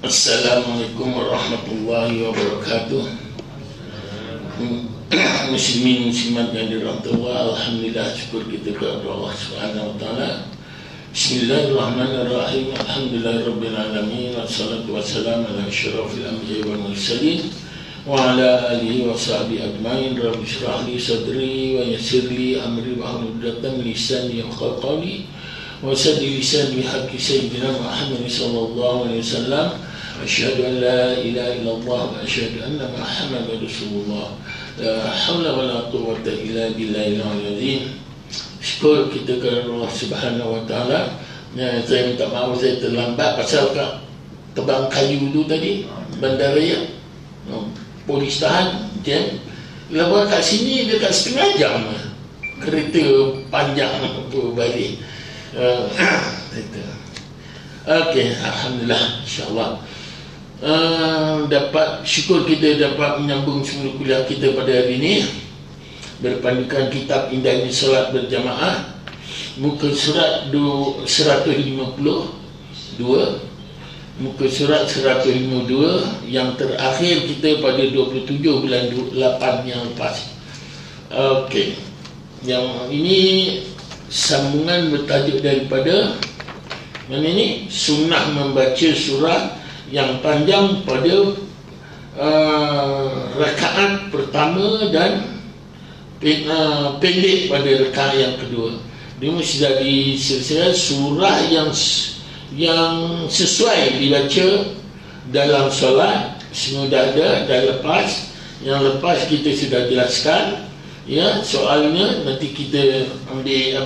Assalamualaikum warahmatullahi wabarakatuh. Muslimin muslimat yang dirahmati Allah, alhamdulillah, syukur kita kepada Allah Subhanahu wa taala. Bismillahirrahmanirrahim. Alhamdulillahirabbil alamin. Wassalatu wassalamu ala asyrafil anbiya'i wal mursalin wa ala alihi wa sahbihi ajmain. Rabbi shrah li sadri wa yassir li amri wa hlul 'uqdatam min lisani yafqahu qawli wa saddi lisani haqqi sayyidina Muhammad sallallahu alaihi wasallam. Asyhadu an la ilaha illallah wa asyhadu anna Muhammadar Rasulullah. La haula wa la quwwata illa billahil azim. Syukur kita kepada Allah Subhanahu wa taala. Saya minta maaf saya terlambat pasal tebang kayu tu tadi, bandaraya. Polis tahan jam. Lepas kat sini dekat setengah jam. Kereta panjang balik. Okey, alhamdulillah, insya-Allah. Dapat syukur kita dapat menyambung semula kuliah kita pada hari ini berpandukan kitab Indahnya Solat Berjamaah, muka surat 152, muka surat 152 yang terakhir kita pada 27 bulan 8 yang lepas. Okey, yang ini sambungan bertajuk daripada mana ni? Sunnah membaca surah yang panjang pada rakaat pertama dan pendek pada rakaat yang kedua. Dia mesti jadi silsilah surah yang sesuai dibaca dalam solat. Semua dah ada, dah lepas. Yang lepas kita sudah jelaskan. Ya, soalnya nanti kita ambil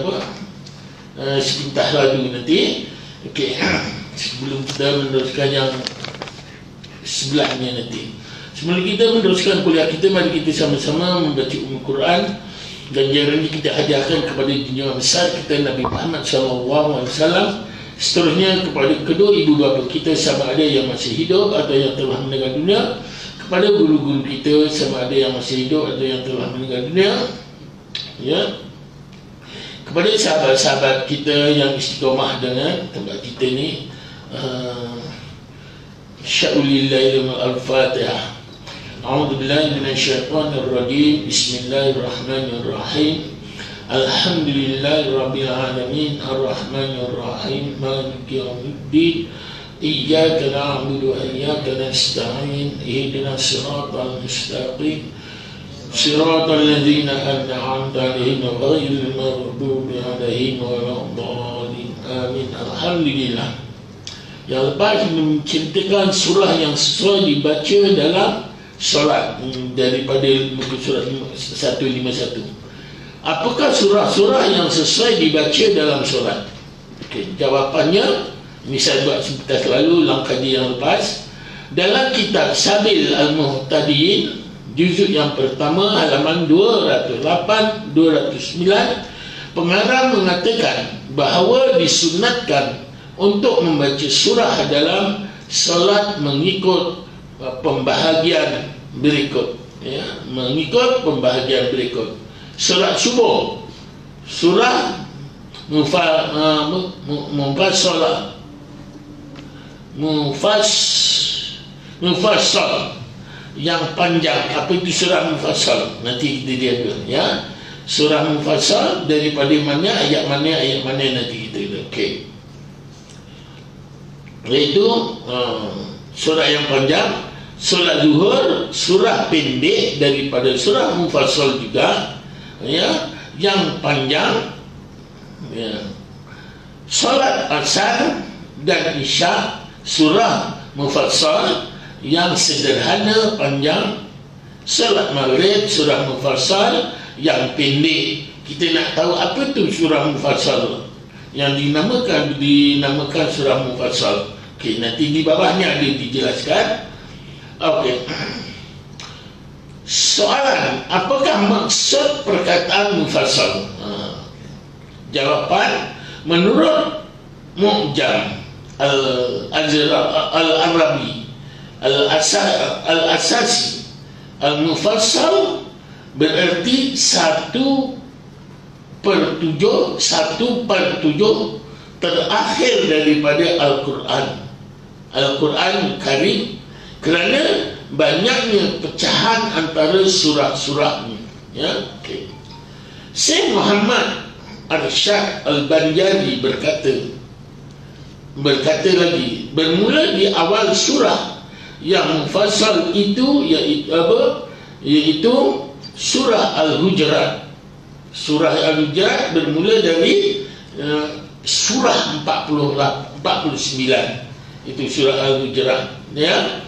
sepintas lalu nanti. Okey, sebelum kita meneruskan yang sebelahnya nanti. Sebelum kita meneruskan kuliah kita, mari kita sama-sama membaca Quran. Ganjaran ini kita hadiahkan kepada junjungan besar kita Nabi Muhammad SAW. Seterusnya kepada kedua ibu bapa kita sama ada yang masih hidup atau yang telah meninggal dunia. Kepada guru-guru kita sama ada yang masih hidup atau yang telah meninggal dunia. Ya. Kepada sahabat-sahabat kita yang istiqamah dengan tempat kita ni, Sya'ulillahi al-Fatihah. A'udzu billahi minasyaitonir rajim. Bismillahirrahmanirrahim. Alhamdulillahirabbil alamin, arrahmanir rahim, maliki yaumiddin. Iyyaka na'budu wa iyyaka nasta'in. Ihdinas siratal mustaqim. Siratal ladzina an'amta 'alaihim ghairil maghdubi 'alaihim waladdallin. Amin. Alhamdulillah. Yang lepas menceritakan surah yang sesuai dibaca dalam solat daripada muka surat 151. Apakah surah-surah yang sesuai dibaca dalam solat? Okay, jawapannya ini saya buat sebentar lalu langkaji yang lepas. Dalam kitab Sabil Al-Muhtadiin juzuk yang pertama halaman 208-209, pengarang mengatakan bahawa disunatkan untuk membaca surah dalam solat mengikut pembahagian berikut, ya, mengikut pembahagian berikut. Solat subuh, surah mufassal yang panjang. Apa itu surah mufassal? Nanti kita lihat dulu, ya. Surah mufassal daripada mana, ayat mana nanti kita lihat. Okey. Iaitu surah yang panjang. Solat zuhur, surah pendek daripada surah mufassal juga, ya, yang panjang, ya. Solat asar dan isya, surah mufassal yang sederhana panjang. Solat maghrib, surah mufassal yang pendek. Kita nak tahu apa tu surah mufassal yang dinamakan surah mufassal. Okey, nanti di bawahnya ada dijelaskan. Okey. Soalan, apakah maksud perkataan mufassal? Jawapan, menurut Mu'jam Al-Arabi Al-Asasi, Al-Mufassal berarti 1/7 terakhir daripada Al-Quran. Al-Quran Karim, kerana banyaknya pecahan antara surah-surahnya. Ya, okay. Syekh Muhammad Arsyad Al-Banjari berkata lagi, bermula di awal surah yang mufassal itu iaitu surah Al-Hujurat. Surah Al-Hujurat bermula dari surah 49. Itu surah Al-Hujurat, ya.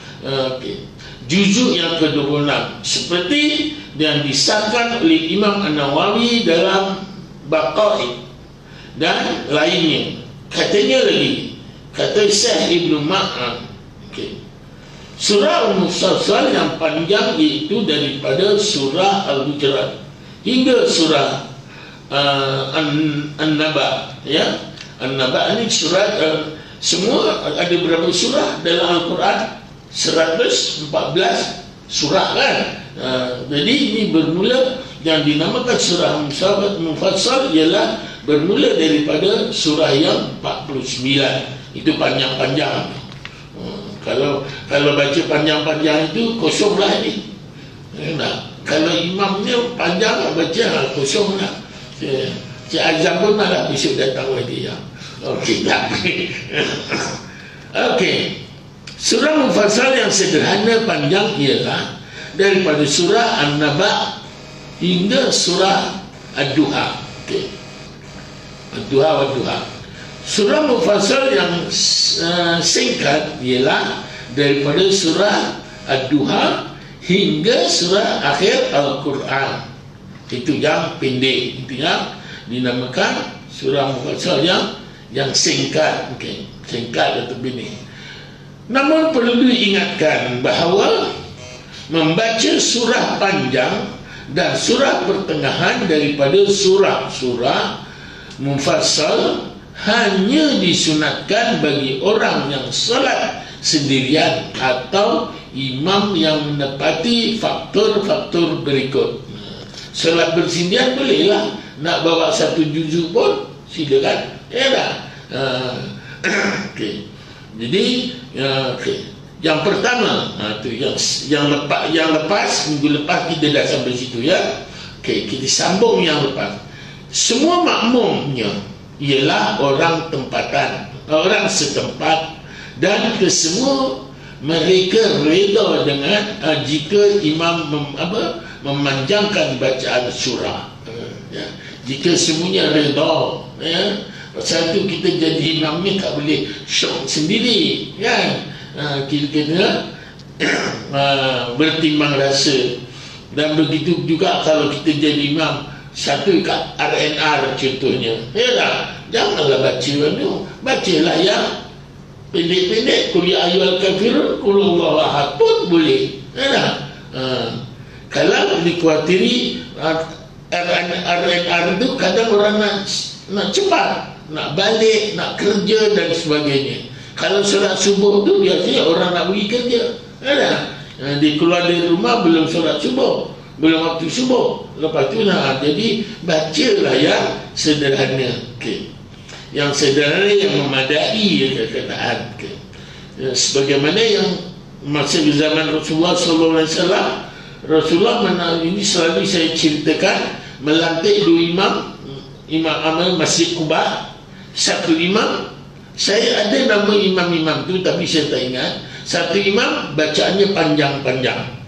Okay. Juzuk yang ke-26 seperti yang disahkan oleh Imam An-Nawawi dalam Baqa'i dan lainnya. Katanya lagi, kata Syekh Ibn Ma'an, okay, surah Al-Mufassal yang panjang iaitu daripada surah Al-Hujurat hingga surah An-Naba, ya. An-Naba ini surat semua ada berapa surah dalam Al-Quran? 114 surah, kan. Jadi ini bermula, yang dinamakan surah Mufassal ialah bermula daripada surah yang 49. Itu panjang-panjang. Kalau baca panjang-panjang itu kosong lah ni. Kalau imamnya panjang baca kosong lah. Cik Azam pun malah besok datang lagi, ya. Okey, tak. Okey. Surah Mufassal yang sederhana panjang ialah daripada surah An-Naba hingga surah Ad-Duha. Okay. Ad-Duha wa-Duha. Surah Mufassal yang singkat ialah daripada surah Ad-Duha hingga surah akhir Al-Quran. Itu yang pendek. Itu yang dinamakan surah Mufassal yang singkat. Okay. Singkat atau pendek. Namun perlu diingatkan bahawa membaca surah panjang dan surah pertengahan daripada surah-surah Mufassal hanya disunatkan bagi orang yang salat sendirian atau imam yang menepati faktor-faktor berikut. Salat bersendirian bolehlah, nak bawa satu juzuk pun silakan, ya dah. Okay. Jadi okay. Yang pertama, tu yang lepas minggu lepas kita dah sampai situ, ya. Okay, kita sambung yang lepas. Semua makmumnya ialah orang tempatan, orang setempat, dan kesemua mereka reda dengan jika imam memanjangkan bacaan surah. Ya. Jika semuanya reda, ya. Pasal itu kita jadi imam ni tak boleh syok sendiri, kan. Kita kena bertimbang rasa. Dan begitu juga kalau kita jadi imam, satu kat RNR contohnya, yalah, janganlah baca tu, bacalah yang pendek-pendek, qul ya ayyuhal kafirun, qul huwallahu ahad pun boleh, yalah. Kalau dikhawatiri RNR itu kadang orang nak cepat, nak balik, nak kerja dan sebagainya. Kalau solat subuh tu biasanya orang nak pergi kerja, ada. Dia keluar dari rumah belum solat subuh, belum waktu subuh. Lepas tu jadi bacalah yang sederhana, okay. Yang sederhana, yang memadai keadaan, okay. Sebagaimana yang masa zaman Rasulullah SAW, Rasulullah ini selalu saya ceritakan, melantik dua imam amal Masjid Quba. Satu imam, saya ada nama imam-imam tu tapi saya tak ingat. Satu imam bacaannya panjang-panjang.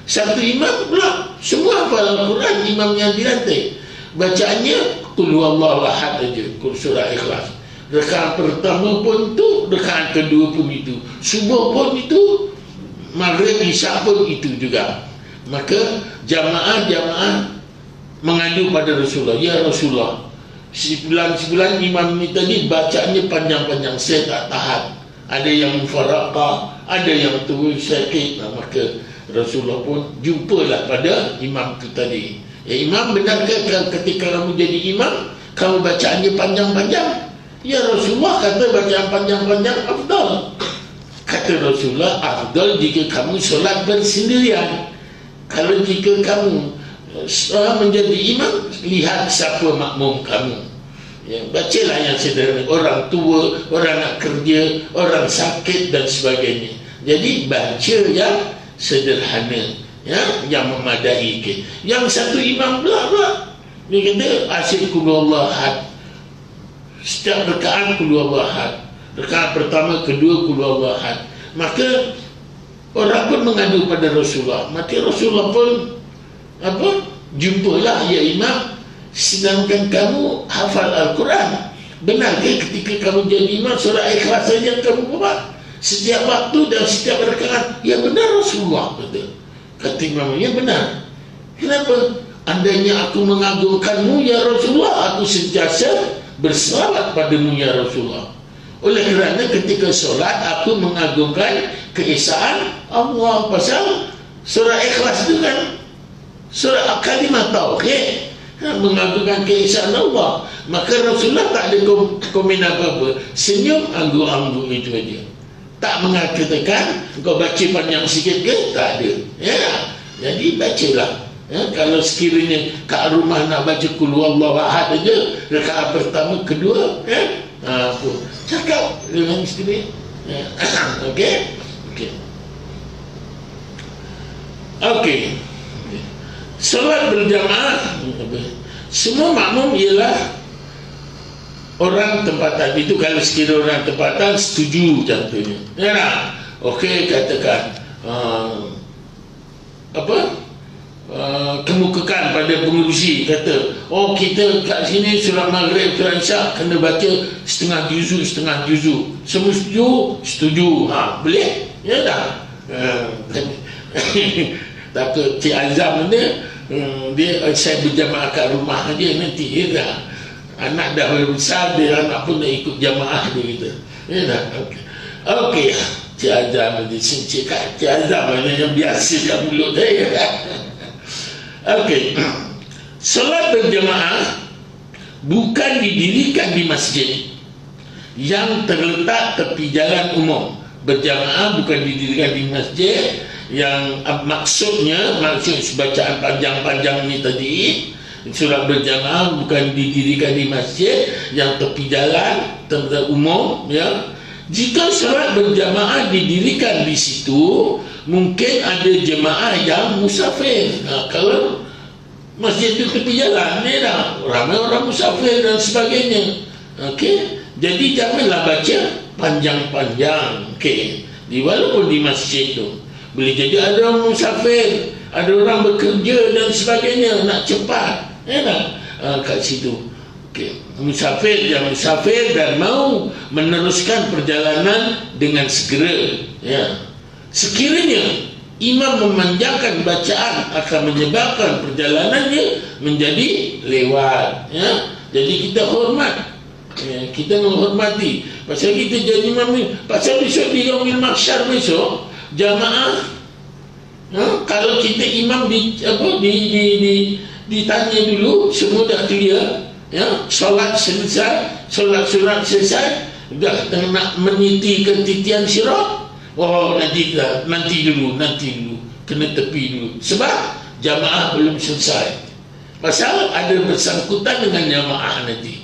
Satu imam pula semua hafal Al-Quran, imam yang dilantik. Bacaannya qul huwallahu ahad aja, surah Ikhlas. Rakaat pertama pun tu, rakaat kedua pun itu, subuh pun itu, maghrib isya pun itu juga. Maka jamaah mengadu pada Rasulullah, ya Rasulullah, sebulan imam ni tadi bacaannya panjang-panjang, saya tak tahan. Ada yang mufaraqah, ada yang turun sakit. Maka Rasulullah pun jumpalah pada imam tu tadi. Ya imam, benarkah ketika kamu jadi imam, kamu bacaannya panjang-panjang? Ya Rasulullah, kata bacaan panjang-panjang afdal. Kata Rasulullah, afdal jika kamu solat bersendirian. Kalau jika kamu menjadi imam, lihat siapa makmum kamu. Ya, bacalah yang sederhana. Orang tua, orang nak kerja, orang sakit dan sebagainya. Jadi baca yang sederhana, ya, yang memadai. Yang satu imam pula dia kata asyik qul huwallahu ahad. Setiap rakaat qul huwallahu ahad. Rakaat pertama, kedua qul huwallahu ahad. Maka orang pun mengadu pada Rasulullah. Maka Rasulullah pun jumpalah ya imam, sedangkan kamu hafal Al-Quran. Benarkah ketika kamu jadi imam surah Ikhlas saja kamu buat setiap waktu dan setiap rakaat? Ya benar Rasulullah, kata imamnya benar. Kenapa? Andainya aku mengagungkanmu ya Rasulullah, aku sentiasa berselawat padamu ya Rasulullah. Oleh kerana ketika solat aku mengagungkan keesaan Allah. Pasal surah Ikhlas itu kan surah kalimat tauhid, mengagungkan keesaan Allah. Maka Rasulullah tak ada komen apa-apa, senyum angguk-angguk itu aja. Tak mengatakan kau baca panjang sikit ke? Tak ada, ya. Jadi bacalah, ya. Kalau sekiranya kat rumah nak baca qul huwallahu ahad aja rakaat pertama kedua, ya, cakap dengan isteri, ya. Okey. Solat berjamaah, semua makmum ialah orang tempatan. Itu kalau sekiranya orang tempatan setuju contohnya, ya. Okey, katakan kemukakan pada pengurusi, kata kita kat sini surah Maghrib, surah Isyak kena baca setengah juzuk. Semua setuju, boleh, ya dah. Takut Cik Azam ni dia saya berjamaah kat rumah aja nanti, ya dah. Anak dah besar, dia anak pun nak ikut jamaah dia kata, ya dah. Okey, Cik Azam ni Cik Azam yang biasa kat mulut saya kan. Okey, solat berjamaah bukan didirikan di masjid yang terletak tepi jalan umum. Berjamaah bukan didirikan di masjid yang maksud bacaan panjang-panjang ni tadi. Solat berjamaah bukan didirikan di masjid yang tepi jalan tempat umum, ya. Jika solat berjamaah didirikan di situ, mungkin ada jemaah yang musafir. Kalau masjid itu tepi jalan, ni dah ramai orang musafir dan sebagainya. Okey, jadi janganlah baca panjang-panjang. Okey, walaupun di masjid tu boleh jadi ada orang musafir, ada orang bekerja dan sebagainya, nak cepat, ya tak? Kat situ, okay. Musafir dan mau meneruskan perjalanan dengan segera, ya. Sekiranya imam memanjangkan bacaan akan menyebabkan perjalanannya menjadi lewat, ya. Jadi kita hormat, ya, kita menghormati. Pasal kita jadi imam ni, pasal besok di Yaumil Mahsyar besok jamaah, kalau kita imam ditanya dulu, semua dah clear, ya, solat selesai, solat sunat selesai, dah nak meniti ke titian sirat, nanti dulu kena tepi dulu sebab jamaah belum selesai. Pasal ada bersangkutan dengan jamaah nanti.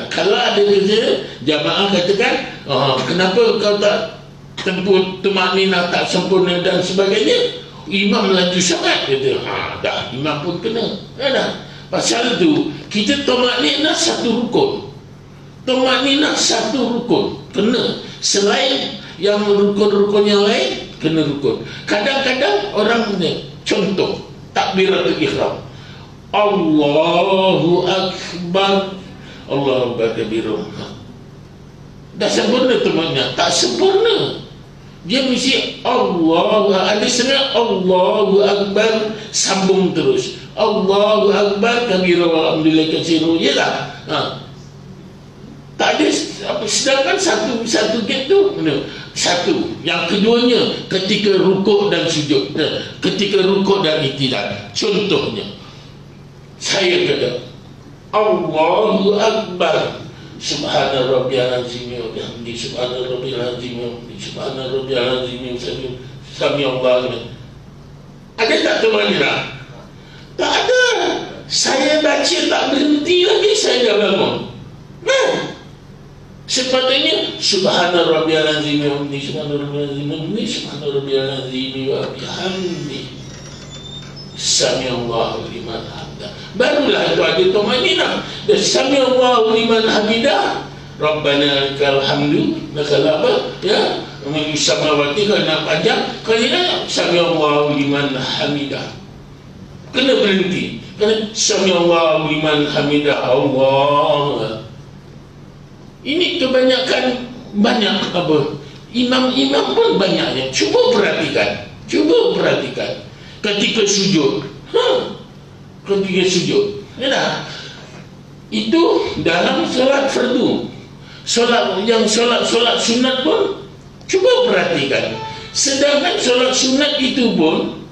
Kalau ada kerja jamaah katakan, kenapa kau tak tempuh tumakninah tak sempurna dan sebagainya, imam laju sangat, kata, dah imam pun kena, dah. Pasal tu kita tumakninah satu rukun, kena. Selain yang rukun-rukun yang lain kena rukun. Kadang-kadang orang ni, contoh takbiratul ihram, Allahu Akbar, Allahu Akbar kabirun, dah sempurna tumakninah? Tak sempurna. Dia mesti ada setengah Allahu Akbar sambung terus, Allahu Akbar kabira walhamdulillah katsiran, ya tak? Tak ada apa, sedangkan satu gap tu satu. Yang keduanya ketika rukuk dan sujud, ketika rukuk dan i'tidal. Contohnya saya kata Allahu Akbar, Subhana rabbiyal azim wa bihamdi, Subhana rabbiyal azim wa bihamdi, Subhana rabbiyal azim wa bihamdi, sami Allahu liman. Ada tak tumakninah? Tak ada. Saya baca tak berhenti lagi, saya dah bangun. Sepatutnya subhana rabbiyal azim wa bihamdihi, subhana rabbiyal azim wa bihamdihi, subhana rabbiyal azim wa bihamdihi, samiallahu liman hamidah. Barulah itu ada tumanina. Dan samiallahu liman hamidah, rabbana lakal hamdu, lakal apa? Ya, min samawati, kana panjang, kalinya samiallahu liman hamidah. Kena berhenti. Kena samiallahu liman hamidah, Allah. Ini kebanyakan banyak apa? Imam-imam pun banyaknya. Cuba perhatikan ketika sujud. Ketika sujud. Ya, itu dalam solat fardu. Solat sunat pun cuba perhatikan. Sedangkan solat sunat itu pun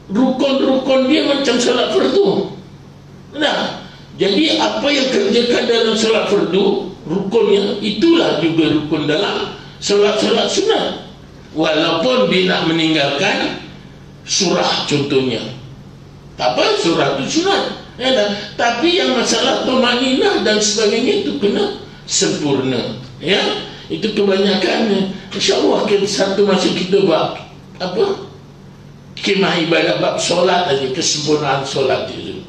rukun-rukun dia macam solat fardu. Nah, jadi apa yang kerjakan dalam solat fardu, rukunnya itulah juga rukun dalam solat-solat sunat. Walaupun dia nak meninggalkan surah contohnya, tak apa, surah itu sunat, ya, tapi yang masalah tumaninah dan sebagainya itu kena sempurna, ya. Itu kebanyakan. InsyaAllah satu masa kita buat apa, kemah ibadah bab solat aja, kesempurnaan solat itu.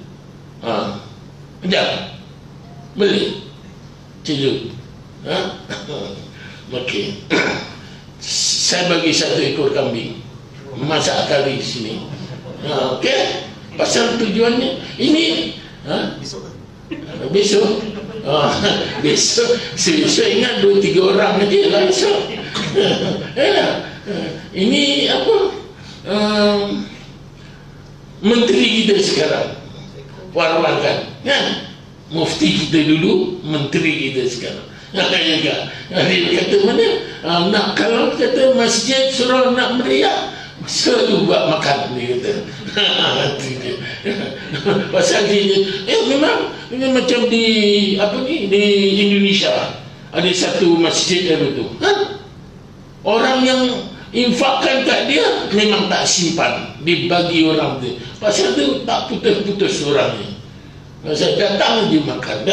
Sekejap boleh tidur. Okey. Saya bagi satu ekor kambing, masak kari di sini. Okey. Pasal tujuannya ini besok. Besok ingat 2-3 orang aja lah besok. Ini apa? Menteri kita sekarang, Warwan kan? Mufti kita dulu, menteri kita sekarang. Dia kata mana? Nak kalau kata masjid suruh nak meriah, selalu buat makan, dia kata. Pasal dia memang macam di apa ni, di Indonesia ada satu masjid yang betul. Orang yang infakkan kat dia memang tak simpan, dibagi orang tu. Pasal tu tak putus-putus orangnya. Pasal datang je makan.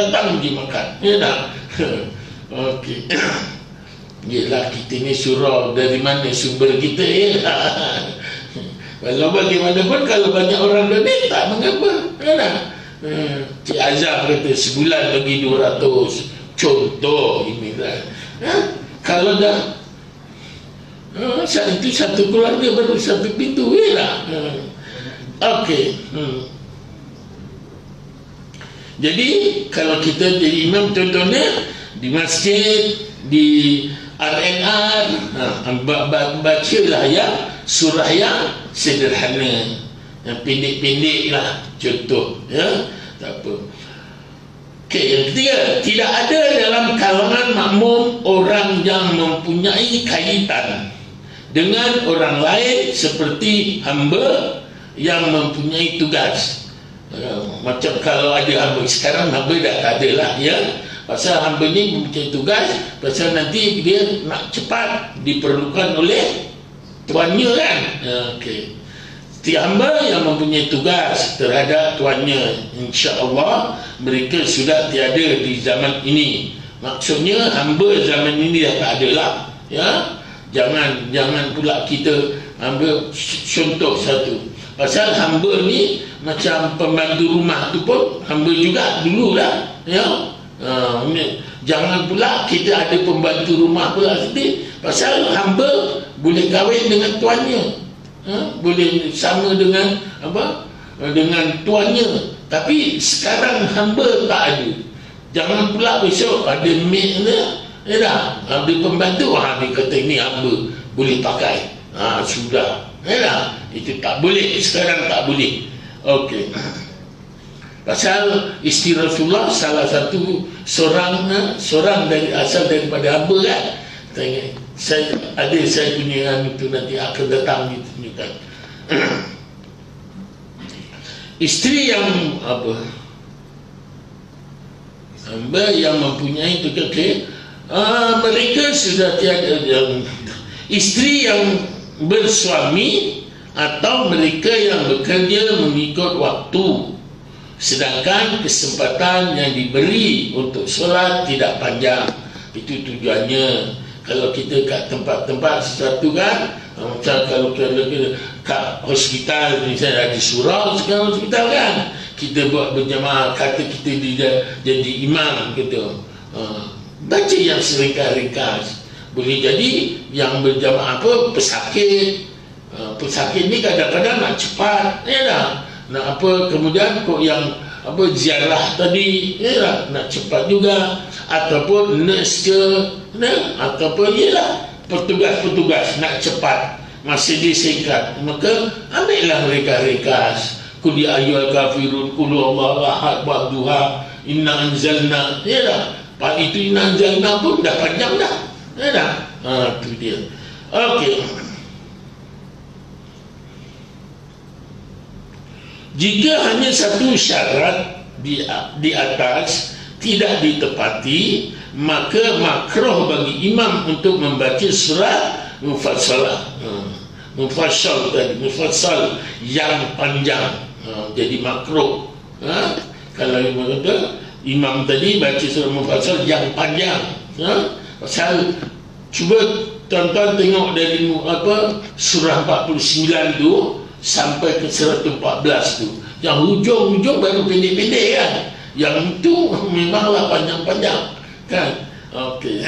Ya dah. Okey. Yelah, kita ni surau, dari mana sumber kita, ya. Walau bagaimanapun kalau banyak orang lebih tak mengapa, ya dah. Cik Azam kata sebulan bagi 200 contoh ini dah. Kalau dah saat itu satu keluarga baru satu pintu, ya dah. Okey. Jadi kalau kita jadi imam, contohnya di masjid, di RNR, bacalah ya surah yang sederhana, yang pendek-pendek lah, contoh, ya, tak apa. Okey, yang ketiga, tidak ada dalam kalangan makmum orang yang mempunyai kaitan dengan orang lain seperti hamba yang mempunyai tugas. Macam kalau ada hamba, sekarang hamba dah tak ada lah, ya. Pasal hamba ni mempunyai tugas, pasal nanti dia nak cepat diperlukan oleh tuannya kan. Okey. Setiap hamba yang mempunyai tugas terhadap tuannya, insya-Allah mereka sudah tiada di zaman ini. Maksudnya hamba zaman ini dah tak ada lah, ya. Jangan pula kita ambil contoh satu. Pasal hamba ni macam pembantu rumah tu pun hamba juga dulu lah, ya. Jangan pula kita ada pembantu rumah pula sedih. Pasal hamba boleh kahwin dengan tuannya, boleh sama dengan apa, dengan tuannya. Tapi sekarang hamba tak ada. Jangan pula besok ada maid dia, ya dah, ada pembantu, dia kata ini hamba boleh pakai, sudah, ya dah. Itu tak boleh, sekarang tak boleh. Okey. Pasal isteri Rasulullah salah satu seorang dari asal daripada hamba kan. Saya punya itu nanti akan datang ditunjukkan. Isteri yang apa, hamba yang mempunyai itu, mereka sudah tiada yang isteri yang bersuami atau mereka yang bekerja mengikut waktu, sedangkan kesempatan yang diberi untuk solat tidak panjang. Itu tujuannya. Kalau kita kat tempat-tempat sesuatu kan, macam kalau kat hospital misalnya ada surau sekarang hospital kan, kita buat berjamaah, kata kita jadi imam gitu, baca yang seringkas-ringkas. Boleh jadi yang berjamaah apa pesakit, pesakit ni kadang-kadang nak cepat, ya dah. Nak apa, kemudian kok yang apa ziarah tadi, ya dah, nak cepat juga. Ataupun nurse ke, ataupun ialah petugas-petugas nak cepat, masih disingkat, maka ambillah mereka ringkas. Qul ya ayyuhal kafirun, qul huwallahu ahad, wadduha, inna anzalna, ya dah. Pak itu inna anzalna pun dah panjang dah, ya dah. Itu dia. Okey. Jika hanya satu syarat di atas tidak ditepati, maka makruh bagi imam untuk membaca surat mufassalah, mufassal tadi, mufassal yang panjang, jadi makruh. Kalau imam tadi baca surat mufassal yang panjang, pasal cuba tuan-tuan tengok dari surah 49 tu sampai ke 114 tu, yang hujung-hujung baru pendek-pendek kan. Yang itu memanglah panjang-panjang kan. Okey.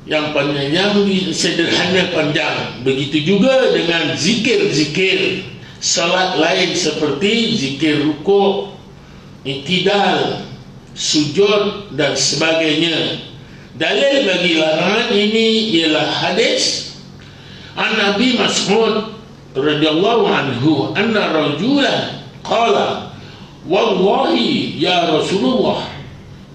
Yang panjang, yang sederhana panjang. Begitu juga dengan zikir-zikir salat lain seperti zikir rukuk, i'tidal, sujud dan sebagainya. Dalil bagi larangan ini ialah hadis an Nabi Mas'ud radhiyallahu anhu anna rajulan qala wallahi ya Rasulullah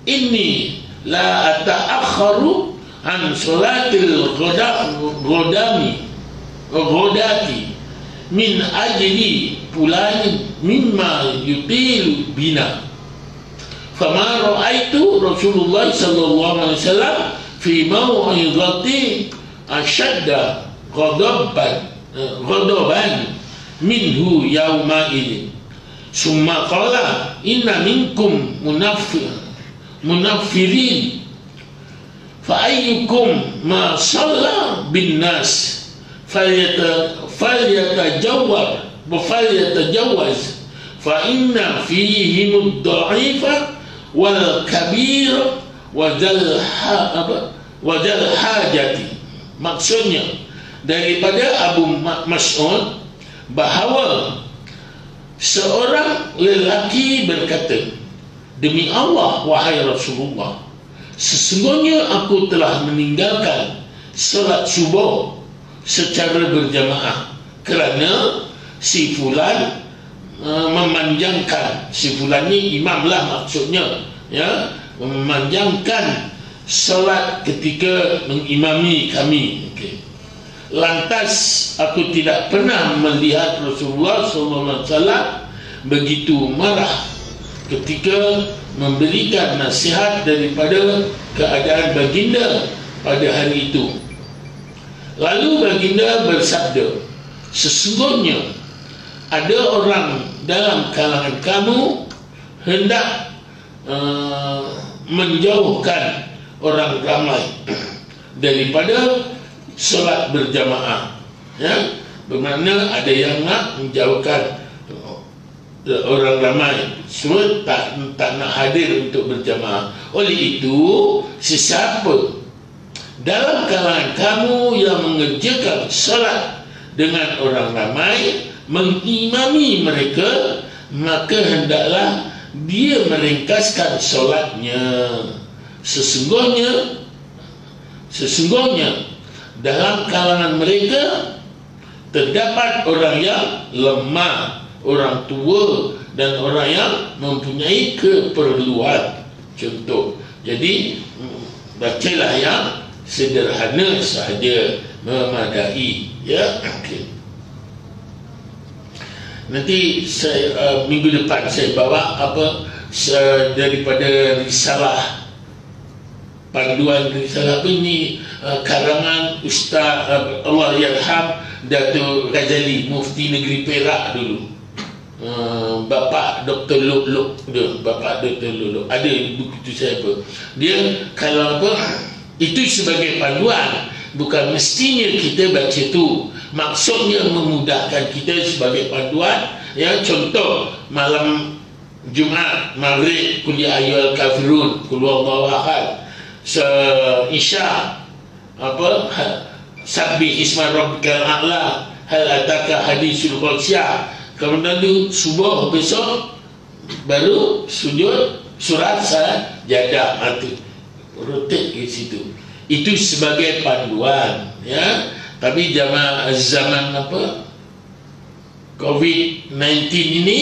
inni la ata'akharu an salatil ghadati min ajli fulan mimma yutilu bina fama ra'aitu Rasulullah sallallahu alaihi wasallam fi maw'izati ashadda ghadaban minhu yawma idin. Summa qala inna minkum munaffirin fa ayyukum ma shalla bin nas falyatajawwaz fa inna fihim ad-da'ifa wal kabir wa dzal hajati. Maksudnya daripada Abu Mas'ud bahawa seorang lelaki berkata, demi Allah wahai Rasulullah, sesungguhnya aku telah meninggalkan salat subuh secara berjamaah kerana si fulan memanjangkan, si fulan ni imam lah maksudnya, ya, memanjangkan salat ketika mengimami kami. Okay. Lantas aku tidak pernah melihat Rasulullah SAW begitu marah ketika memberikan nasihat daripada keadaan baginda pada hari itu. Lalu baginda bersabda, sesungguhnya ada orang dalam kalangan kamu hendak menjauhkan orang ramai daripada solat berjamaah, ya, bermakna ada yang nak menjauhkan orang ramai, semua tak nak hadir untuk berjamaah. Oleh itu, sesiapa dalam kalangan kamu yang mengerjakan solat dengan orang ramai, mengimami mereka, maka hendaklah dia meringkaskan solatnya. Sesungguhnya dalam kalangan mereka terdapat orang yang lemah, orang tua dan orang yang mempunyai keperluan. Contoh, jadi bacalah yang sederhana sahaja, memadai, ya. Okay. Nanti saya minggu depan saya bawa daripada risalah, panduan risalah ini, karangan Ustaz Allah Yarham Datuk Ghazali, Mufti Negeri Perak dulu. Bapa Dr. Luk dia, Bapa Dr. Luk ada buku tu saya apa. Dia kalau apa, itu sebagai panduan, bukan mestinya kita baca tu. Maksudnya memudahkan kita sebagai panduan. Ya, contoh malam Jumaat Maghrib kuliah ayyuhal kafirun, qul huwallahu ahad. Isya apa, sabbih isma rabbikal a'la, hal ataka hadisul ghasyiyah. Kemudian tu subuh besok baru sujud surat sajadah, itu rotate ke situ. Itu sebagai panduan, ya. Tapi zaman apa COVID-19 ini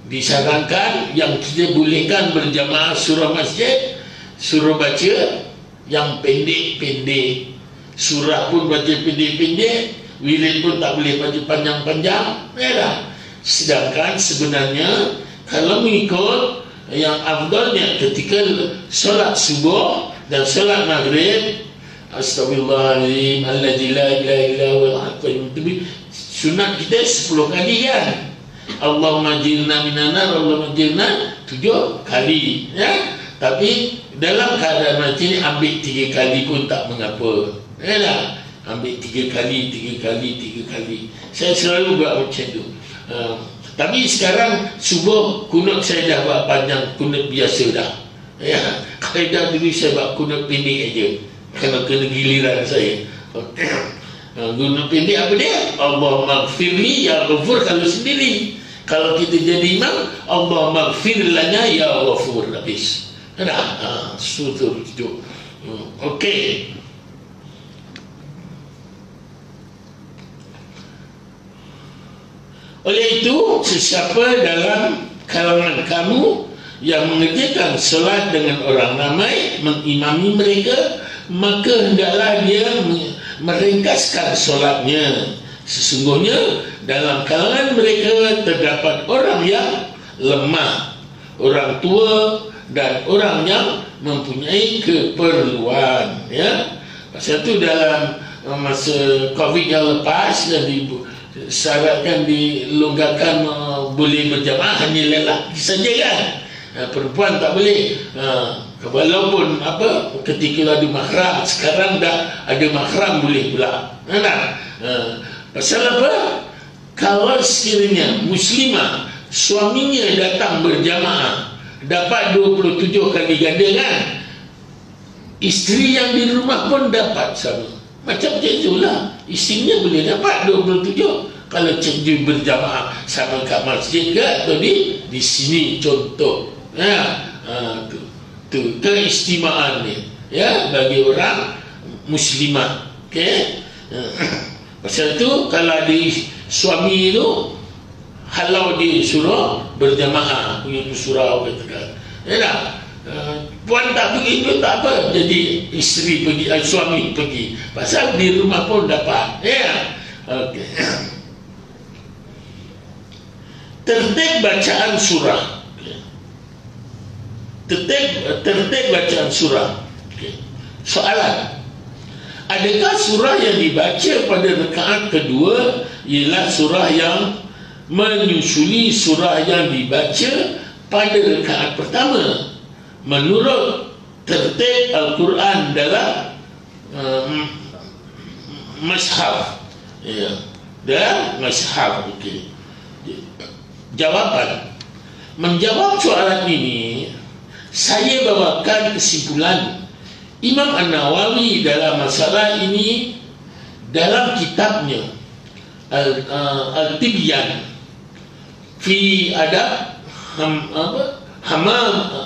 disarankan yang kita bolehkan berjamaah surah masjid, suruh baca yang pendek-pendek. Surah pun baca pendek-pendek, wirid pun tak boleh baca panjang-panjang, ya. Sedangkan sebenarnya kalau mengikut yang afdalnya ketika solat subuh dan solat maghrib, astagfirullahaladzim alladzi la ilaha illa huwal haqqul mubin, sunat kita 10 kali kan. Allahumma jirna minanar, Allahumma jirna 7 kali, ya. Tapi dalam keadaan macam ni ambil 3 kali pun tak mengapa, ya lah. Ambil 3 kali. Saya selalu buat macam tu. Tapi sekarang subuh kunut saya dah buat panjang, kunut biasa dah, ya. Kaedah dulu saya buat kunut pendek aja, kena giliran saya. Kunut pendek apa dia? Allahumma gfirli, ya ghafur kalau sendiri. Kalau kita jadi imam, Allahumma gfir lana ya ghafur, habis. Dah, sutur itu. Okey. Oleh itu, sesiapa dalam kalangan kamu yang mengerjakan solat dengan orang ramai, mengimami mereka, maka hendaklah dia meringkaskan solatnya. Sesungguhnya dalam kalangan mereka terdapat orang yang lemah, orang tua, dan orang yang mempunyai keperluan, ya. Pasal itu dalam masa COVID yang lepas dan syaratkan dilonggarkan, boleh berjamaah hanya lelaki saja kan, perempuan tak boleh. Walaupun apa, ketika ada mahram, sekarang dah ada mahram boleh pula. Pasal apa? Kalau sekiranya muslimah suaminya datang berjamaah dapat 27 kali ganda kan, isteri yang di rumah pun dapat sama. Macam itulah, isterinya boleh dapat 27 kalau cikgu berjamaah sama kat masjid ke atau di sini, contoh, ya. Tu keistimewaan ni, ya, bagi orang muslimah. Okey. Pasal tu kalau ada suami tu halau dia suruh berjamaah, punya surau katakan, ya dah. Puan tak pergi pun tak apa, jadi isteri pergi, suami pergi, pasal di rumah pun dapat, ya. Okey. Tertib bacaan surah. Tertib bacaan surah. Okay. Soalan, adakah surah yang dibaca pada rakaat kedua ialah surah yang menyusuli surah yang dibaca pada rakaat pertama menurut tertib Al-Quran dalam Mashaf, ya, dalam Mashaf. Okay. Jawapan, menjawab soalan ini saya bawakan kesimpulan Imam An-Nawawi dalam masalah ini dalam kitabnya Al-Tibyan fi adab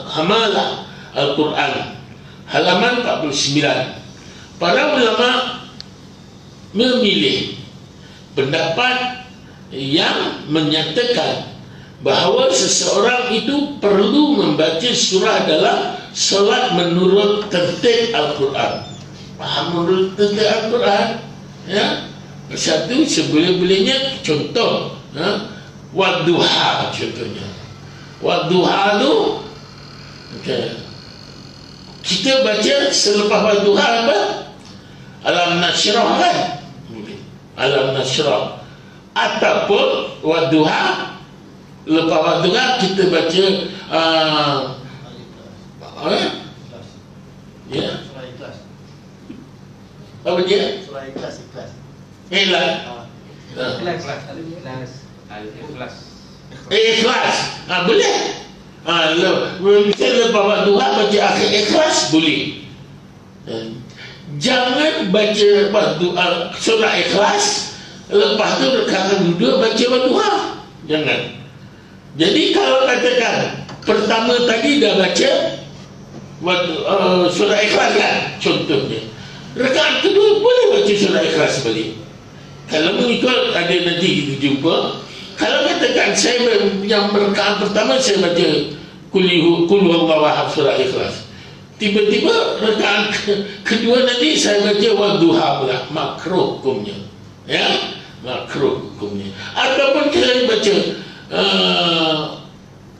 hamalah Al-Quran, halaman 49. Para ulama memilih pendapat yang menyatakan bahawa seseorang itu perlu membaca surah dalam solat menurut tertib Al-Quran. Faham menurut tertib Al-Quran, ya. Satu seboleh-bolehnya, contoh, wadduha contohnya. Wadduha tu, okay, kita baca selepas wadduha apa? Alam nasyrah kan? Alam nasyrah. Ataupun wadduha Lepas waktu kan kita baca ya, Surah Ikhlas. apa dia? Surah Ikhlas. Ikhlas. Ikhlas. Boleh. Misalnya lepas waktu duha baca akhir Ikhlas boleh. Jangan baca surah Ikhlas lepas tu rakaat kedua baca duha. Jangan. Jadi kalau katakan pertama tadi dah baca surah Ikhlas kan, contohnya rakaat kedua boleh baca surah Ikhlas balik. Kalau mengikut ada nanti kita jumpa. Kalau katakan saya yang rakaat pertama saya baca Qul huwallahu ahad surah Ikhlas, tiba-tiba rakaat kedua nanti saya baca wadduha pula, makruh hukumnya, ya, makruh hukumnya. Ataupun saya baca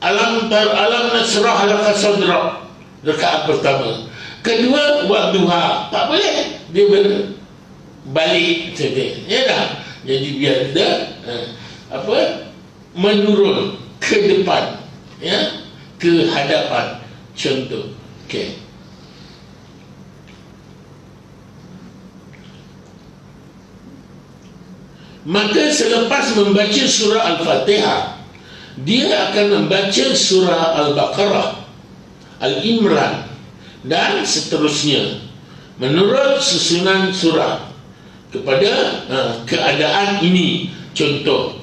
alam nasrah laka sadrak rakaat pertama, kedua wadduha, tak boleh, dia berbalik saja, ya dah. Jadi biar dia menurun ke depan, ya, ke hadapan, contoh. Okey. Maka selepas membaca surah Al-Fatihah, dia akan membaca surah Al-Baqarah, Al-Imran dan seterusnya menurut susunan surah kepada keadaan ini. Contoh,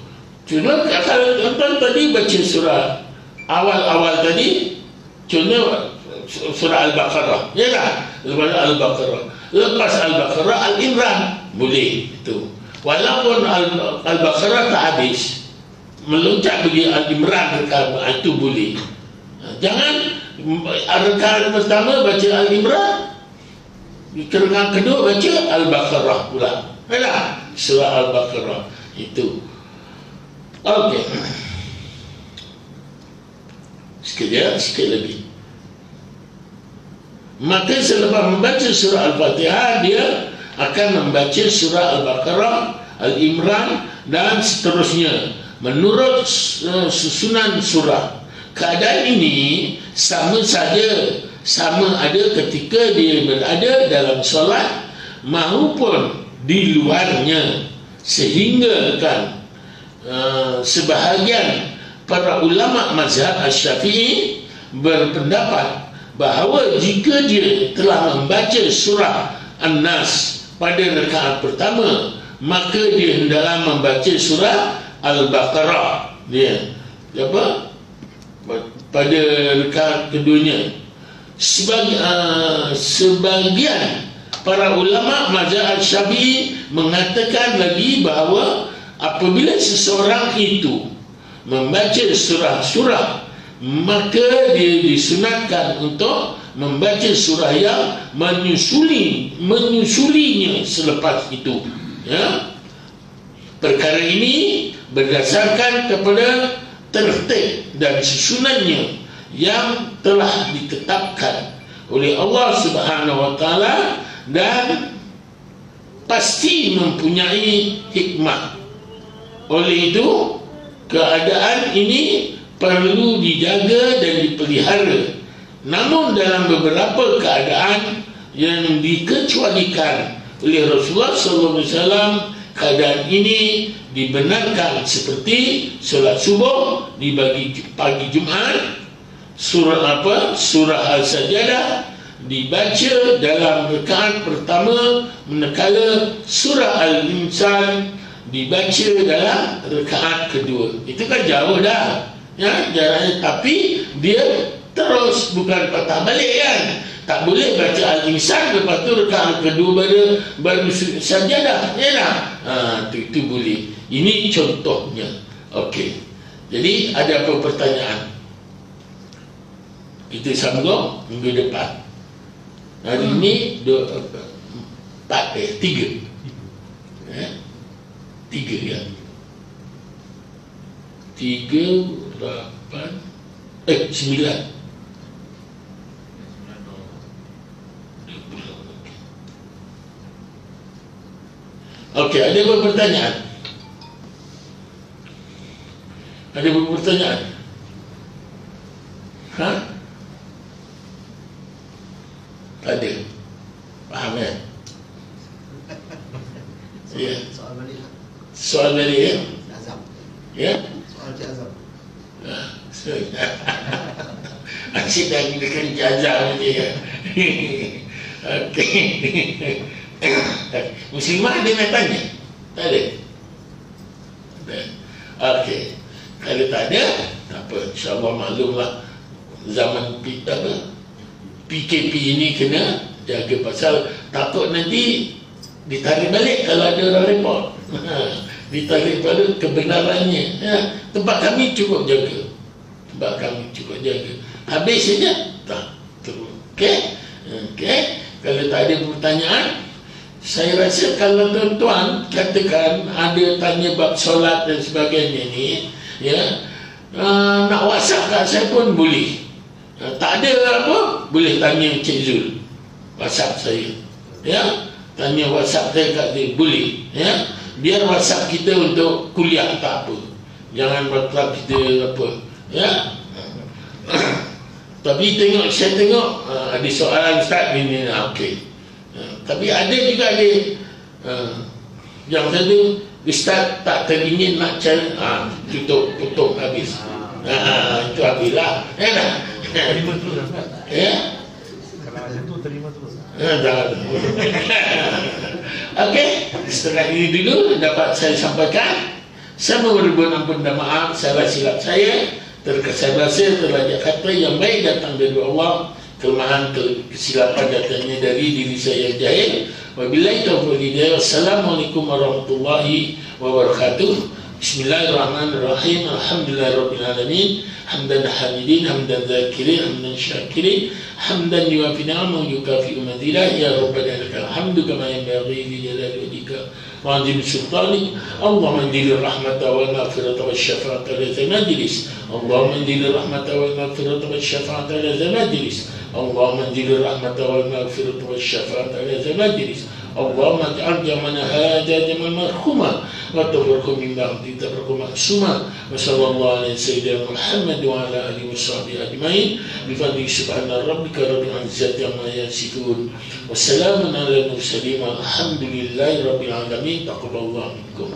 cuma kalau tuan-tuan tadi baca surah awal-awal tadi, contoh surah Al-Baqarah, ya tak? Lepas Al-Baqarah, lepas Al-Baqarah Al-Imran, boleh itu. Walaupun Al-Baqarah tak habis, meloncat pergi Al-Imran itu boleh. Jangan rakaat pertama baca Al-Imran, rakaat kedua baca Al-Baqarah pula. Ya, surah Al-Baqarah itu. Okey. Sikit lagi. Maka selepas membaca surah Al-Fatihah, dia akan membaca surah Al-Baqarah, Al-Imran dan seterusnya menurut susunan surah. Keadaan ini sama ada ketika dia berada dalam solat maupun di luarnya, sehingga kan sebahagian para ulama mazhab Asy-Syafi'i berpendapat bahawa jika dia telah membaca surah An-Nas pada rakaat pertama, maka dia hendaklah membaca surah Al-Baqarah pada rakaat keduanya. Sebagian para ulama mazhab Syafi'i mengatakan lagi bahawa apabila seseorang itu membaca surah-surah, maka dia disunatkan untuk membaca surah yang menyusulinya selepas itu, ya. Perkara ini berdasarkan kepada tertib dan susunannya yang telah ditetapkan oleh Allah Subhanahu wa taala dan pasti mempunyai hikmah. Oleh itu, keadaan ini perlu dijaga dan dipelihara. Namun dalam beberapa keadaan yang dikecualikan oleh Rasulullah SAW, keadaan ini dibenarkan, seperti solat subuh di pagi Jumaat, surah Al-Sajdah dibaca dalam rakaat pertama, manakala surah Al-Insan dibaca dalam rakaat kedua. Itu kan jauh dah, ya, jaraknya, tapi dia terus, bukan patah balik kan. Tak boleh baca Al-Insan lepas tu rakaat kedua baru sajadah, ya dah. Itu boleh. Ini contohnya. Okey. Jadi ada apa pertanyaan? Kita sambung minggu depan. Hari ini 3 ya. 9. Okey, ada apa pertanyaan? Ada pertanyaan? Ha? Tak ada. Faham kan? Ya. Soal balik lah. Soal balik ya? Azam. Ya? Soal Cik Azam. Asyik dah gunakan jazam dia. Okey. Muslimah ada nak tanya? Tak ada? Tak ada. Okey. Kalau tak ada, tak apa. InsyaAllah maklumlah zaman PKP ini kena jaga pasal takut nanti ditarik balik kalau ada orang report. Ditarik balik kebenarannya. Ya, tempat kami cukup jaga. Tempat kami cukup jaga. Habis saja? Tak. Terus. Okey? Okey. Kalau tak ada pertanyaan, saya rasa kalau tuan-tuan katakan ada tanya bab solat dan sebagainya ni, ya, nak WhatsApp kat saya pun boleh. Tak ada apa, boleh tanya Cik Zul. WhatsApp saya. Ya, tanya WhatsApp saya kat dia, boleh. Ya, biar WhatsApp kita untuk kuliah tak apa. Jangan WhatsApp kita apa. Ya. Tapi saya tengok ada soalan Ustaz ni, okey. Tapi ada juga ada yang satu Ustaz tak teringin nak cari, tutup habis. Itu habislah. Terima terus Ustaz. Ya. Kalau ada tu terima terus. Dah. Okey, setelah ini dulu dapat saya sampaikan. Saya mohon ampun dan maaf salah silap saya. Terkesan rasa terlajak kata yang baik datang dari Allah, kelemahan kesilapan datangnya dari diri saya yang jahil. Wabillahi taufiq hidayah. Assalamualaikum warahmatullahi wabarakatuh. Bismillahirrahmanirrahim. Alhamdulillahirabbil alamin. Hamdan hamidin, hamdan zakirin, hamdan syakirin, hamdan yuafi ni'amahu yukafi'u madzidah. Ya rabbana lakal hamdu kama yanbaghi li jalali wajhika wa 'azimi sultanik. Allahumma injil rahmata wal maghfirata wasyafa'ata la majlis. Allahumma injil rahmata wal maghfirata wasyafa'ata la majlis. Allahumma injil rahmata wal maghfirata wasyafa'ata la majlis. Allahumma ij'al jam'ana hadha jam'an marhuma wa tafarraqu min ba'di tafarraqu ma'suma. Wa sallallahu ala sayyidina Muhammad wa ala alihi wa sahbihi ajma'in bi fadli subhana rabbika rabbil izzati amma yasifun wa salamun ala al mursalin walhamdulillahi rabbil alamin. Taqabbalallahu minkum.